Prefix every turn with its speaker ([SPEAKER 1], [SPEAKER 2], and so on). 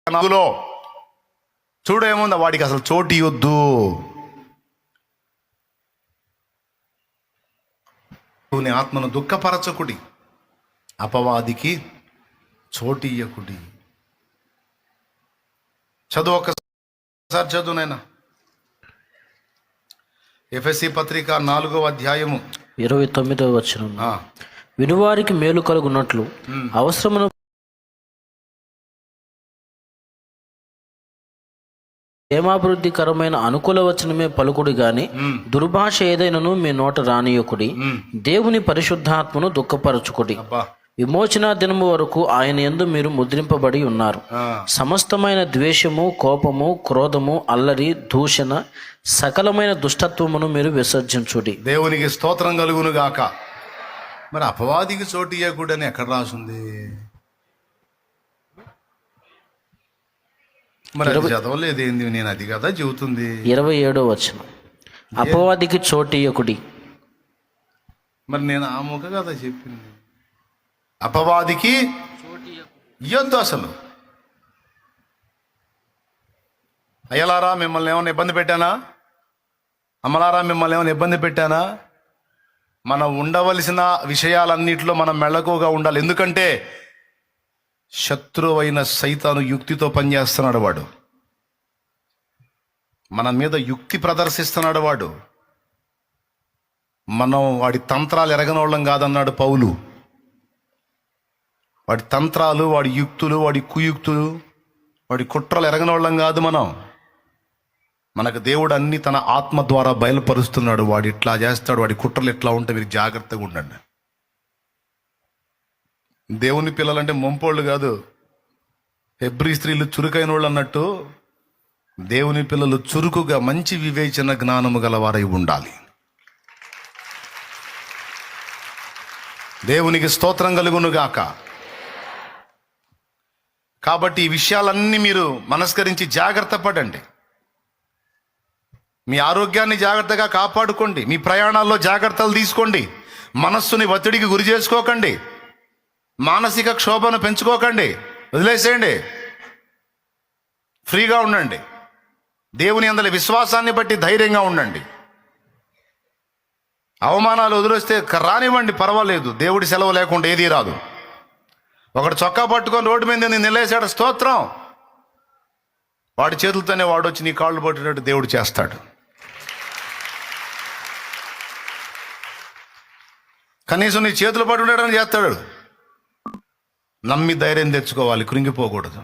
[SPEAKER 1] అందులో చూడేముందా, వాడికి అసలు చోటు ఇవ్వద్దు. దేవుని ఆత్మను దుఃఖపరచకుడి, అపవాదికి చోటు ఇయ్యకుడి. చదువు, ఒక్కసారి చదువు నైనా. ఎఫెసీ పత్రిక 4వ అధ్యాయము
[SPEAKER 2] 29వ వచనం. వినువారికి మేలు కలుగునట్లు అవసరమును క్షేమాభివృద్ధికరమైన అనుకూల వచనమే పలుకుడు గాని దుర్భాష ఏదైనను మీ నోట రానియకుడి. దేవుని పరిశుద్ధాత్మను దుఃఖపరచుకుడి. విమోచన దినము వరకు ఆయన యందు మీరు ముద్రింపబడి ఉన్నారు. సమస్తమైన ద్వేషము, కోపము, క్రోధము, అల్లరి, దూషణ, సకలమైన దుష్టత్వమును మీరు విసర్జించుడి.
[SPEAKER 1] దేవునికి స్తోత్రం కలుగును గాక. మరి అపవాదికి చోటు ఇవ్వకూడని ఎక్కడ రాసుంది? మరి చదవలేదు ఏంది? నేను అది కదా చెబుతుంది.
[SPEAKER 2] 27వ వచనం, అపవాదికి చోటు ఇయ్యకుడి.
[SPEAKER 1] మరి నేను ఆ ముఖ కదా చెప్పింది, అపవాదికి ఇయ్యొద్దు అసలు. అయ్యలారా మిమ్మల్ని ఏమైనా ఇబ్బంది పెట్టానా? అమ్మలారా మిమ్మల్ని ఏమైనా ఇబ్బంది పెట్టానా? మనం ఉండవలసిన విషయాలన్నిటిలో మనం మెళకువగా ఉండాలి. ఎందుకంటే శత్రువైన సైతాను యుక్తితో పనిచేస్తున్నాడు. వాడు మన మీద యుక్తి ప్రదర్శిస్తున్నాడు. మనం వాడి తంత్రాలు ఎరగనోళ్ళం కాదన్నాడు పౌలు. వాడి తంత్రాలు, వాడి యుక్తులు, వాడి కుయుక్తులు, వాడి కుట్రలు ఎరగనోళ్ళం కాదు మనం. మనకు దేవుడు అన్ని తన ఆత్మ ద్వారా బయలుపరుస్తున్నాడు. వాడు ఇట్లా చేస్తాడు, వాడి కుట్రలు ఎట్లా ఉంటే మీరు జాగ్రత్తగా ఉండండి. దేవుని పిల్లలంటే మొంపోళ్ళు కాదు, హెబ్రీ స్త్రీలు చురుకైన వాళ్ళు అన్నట్టు దేవుని పిల్లలు చురుకుగా మంచి వివేచన జ్ఞానము గలవారై ఉండాలి. దేవునికి స్తోత్రం కలుగును గాక. కాబట్టి ఈ విషయాలన్నీ మీరు మనస్కరించి జాగ్రత్త పడండి. మీ ఆరోగ్యాన్ని జాగ్రత్తగా కాపాడుకోండి. మీ ప్రయాణాల్లో జాగ్రత్తలు తీసుకోండి. మనస్సుని ఒత్తిడికి గురి చేసుకోకండి. మానసిక క్షోభను పెంచుకోకండి, వదిలేసేయండి. ఫ్రీగా ఉండండి. దేవుని అందరి విశ్వాసాన్ని బట్టి ధైర్యంగా ఉండండి. అవమానాలు వదిలేస్తే రానివ్వండి, పర్వాలేదు. దేవుడి సెలవు లేకుండా ఏదీ రాదు. ఒకడు చొక్కా పట్టుకొని రోడ్డు మీద నిలేసాడు, స్తోత్రం. వాడి చేతులతోనే వాడు వచ్చి నీ కాళ్ళు పట్టేటట్టు దేవుడు చేస్తాడు. కనీసం నీ చేతులు పట్టుకుంటాడని చేస్తాడు. నమ్మి ధైర్యం తెచ్చుకోవాలి, కృంగిపోకూడదు.